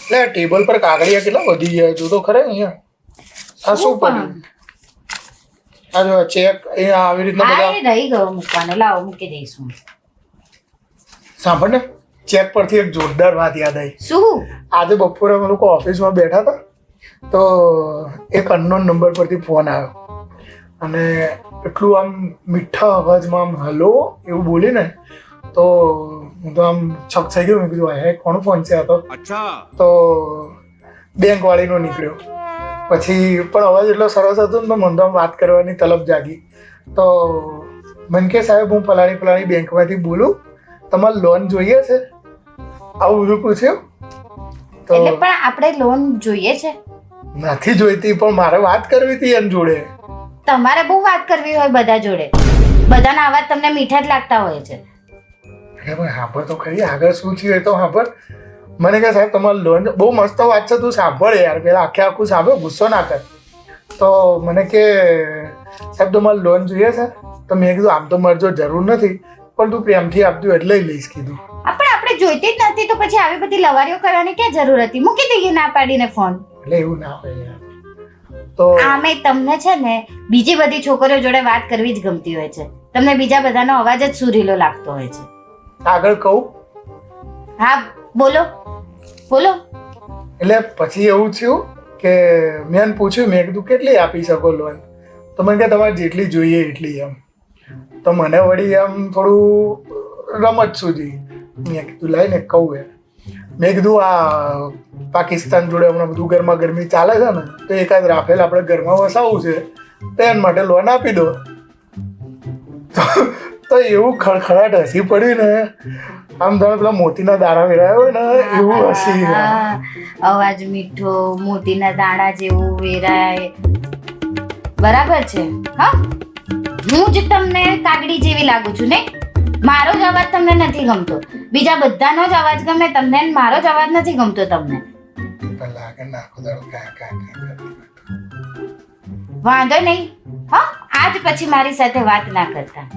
એટલે ટેબલ પર કાગળિયા કેટલા વધી ગયા જો તો ખરે અહીંયા. આ શું પડ્યું? આ જો ચેક અહીંયા આવી રીતના બધા રહી ગયો મૂકવાનો. લાવો મૂકી દઈશું. સાંભળ ને, ચેક પરથી એક જોરદાર વાત યાદ આવી. શું? આજે બપોરે અમે લોકો ઓફિસમાં બેઠા હતા તો એક અનનોન નંબર પરથી ફોન આવ્યો અને એટલું આમ મીઠા અવાજમાં આમ હલો એવું બોલીને તો હું તો આમ છક થઈ ગયો. મેં કીધું હે કોનો ફોન છે આ તો? તો બેંક વાળીનો નીકળ્યો. પછી પણ અવાજ એટલો સરસ હતો ને તો મને તો આમ વાત કરવાની તલબ જાગી. તો મને કે સાહેબ હું ફલાણી બેંકમાંથી બોલું, તમારે લોન જોઈએ છે? આવું બધું પૂછ્યું. તો એટલે પણ આપણે લોન જોઈએ છે? નથી જોઈતી પણ મારે વાત કરવી હતી એમ જોડે. તમારે બહુ વાત કરવી હોય બધા જોડે. બધાના અવાજ તમને મીઠા જ લાગતા હોય છે. અરે ભાઈ સાંભળ તો ખરી, આગળ શું થયું એ તો સાંભળ. મને કહે સાહેબ તમારે લોન, બહુ મસ્ત વાત છે તું સાંભળ યાર, પેલા આખું સાંભળ, ગુસ્સો ના કર. તો મને કે સાહેબ તમારે લોન જોઈએ છે? તો મેં કીધું આમ તો મારે જો જરૂર નથી પણ તું પ્રેમથી આપજો એટલે લઈ લઈશ કીધું. પણ આપણે જોઈતી જ નથી તો પછી આવી બધી લવારીઓ કરવાની ક્યાં જરૂર હતી? મૂકી દઈએ ના પાડીને ફોન. એટલે એવું ના હોય યાર. તો આમે તમને છે ને બીજી બધી છોકરીઓ જોડે વાત કરવી જ ગમતી હોય છે. તમને બીજા બધાનો અવાજ જ સુરીલો લાગતો હોય છે. આગળ કહું? હા બોલો બોલો. એટલે પછી એવું થયું કે મેં એને પૂછ્યું, મેં કીધું કેટલી આપી શકો લોન? તો મને કે તમારે જેટલી જોઈએ એટલી એમ. તો મને વળી આમ થોડું રમત સૂજી. મેં કીધું લઈને કહું એમ. મેં કીધું આ પાકિસ્તાન જોડે હમણાં બધું ગરમા ગરમી ચાલે છે ને તો એકાદ રાફેલ આપણે ઘરમાં વસાવવું છે તો એના માટે લોન આપી દો. તો એવું ખડખડાટ હસી પડી ને આમ તમે પેલા મોતીના દાણા વેરાયા હોય ને એવું હસી. અવાજ મીઠો, મોતીના દાણા જેવું વેરાય. બરાબર છે. હા, હું જ તમને કાગડી જેવી લાગુ છું ને? મારો જ અવાજ તમને નથી ગમતો, બીજા બધાનો જ અવાજ ગમે તમને, મારો જ અવાજ નથી ગમતો તમને. વાંધો નહીં. હા, આજ પછી મારી સાથે વાત ના કરતા.